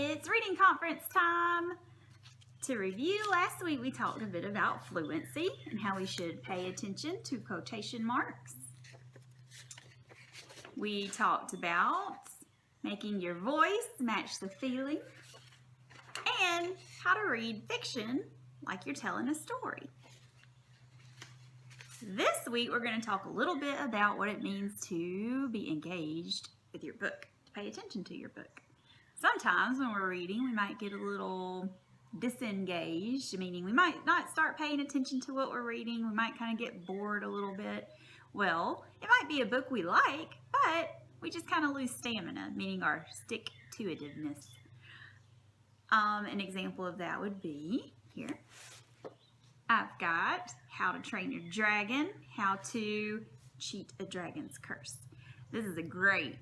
It's reading conference time. To review, last week we talked a bit about fluency and how we should pay attention to quotation marks. We talked about making your voice match the feeling and how to read fiction like you're telling a story. This week we're going to talk a little bit about what it means to be engaged with your book, to pay attention to your book. Sometimes when we're reading we might get a little disengaged, meaning we might not start paying attention to what we're reading. We might kind of get bored a little bit. Well, it might be a book we like, but we just kind of lose stamina, meaning our stick-to-itiveness. An example of that would be here. I've got How to Train Your Dragon, How to Cheat a Dragon's Curse. This is a great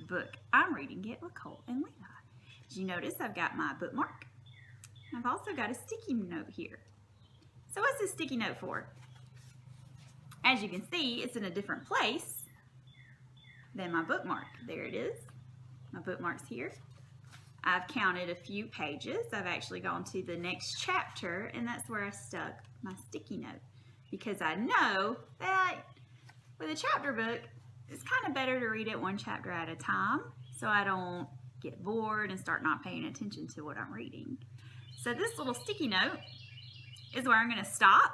book. I'm reading it with Colt and Levi. Did you notice I've got my bookmark? I've also got a sticky note here. So what's this sticky note for? As you can see, it's in a different place than my bookmark. There it is. My bookmark's here. I've counted a few pages. I've actually gone to the next chapter, and that's where I stuck my sticky note, because I know that with a chapter book, it's kind of better to read it one chapter at a time so I don't get bored and start not paying attention to what I'm reading. So this little sticky note is where I'm going to stop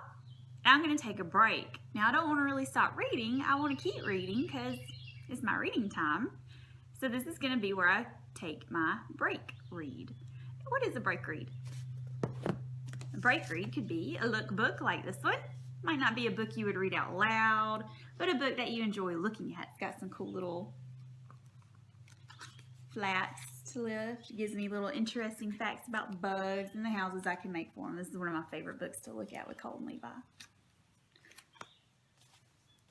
and I'm going to take a break. Now I don't want to really stop reading. I want to keep reading because it's my reading time. So this is going to be where I take my break read. What is a break read? A break read could be a lookbook like this one. Might not be a book you would read out loud, but a book that you enjoy looking at. It's got some cool little flaps to lift. It gives me little interesting facts about bugs and the houses I can make for them. This is one of my favorite books to look at with Colt and Levi.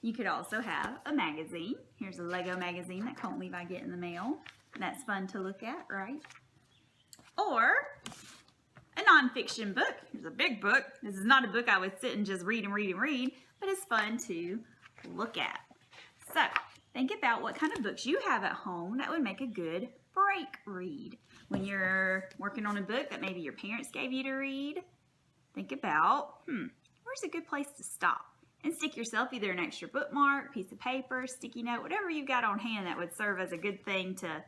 You could also have a magazine. Here's a Lego magazine that Colt and Levi get in the mail. That's fun to look at, right? Or a nonfiction book. Here's a big book. This is not a book I would sit and just read and read and read, but it's fun to look at. So think about what kind of books you have at home that would make a good break read. When you're working on a book that maybe your parents gave you to read, think about, where's a good place to stop? And stick yourself either an extra bookmark, piece of paper, sticky note, whatever you've got on hand that would serve as a good thing to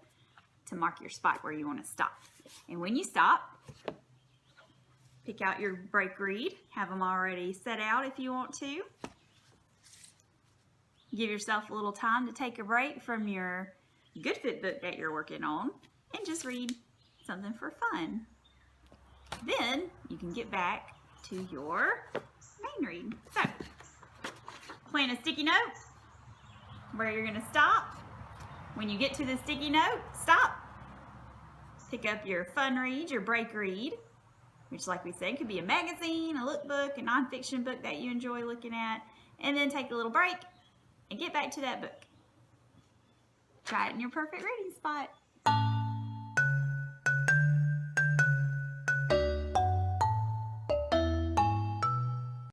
mark your spot where you want to stop. And when you stop, pick out your break read. Have them already set out if you want to. Give yourself a little time to take a break from your Good Fit book that you're working on and just read something for fun. Then you can get back to your main read. So, plan a sticky note where you're going to stop. When you get to the sticky note, stop. Pick up your fun read, your break read, which, like we said, could be a magazine, a lookbook, a nonfiction book that you enjoy looking at, and then take a little break and get back to that book. Try it in your perfect reading spot.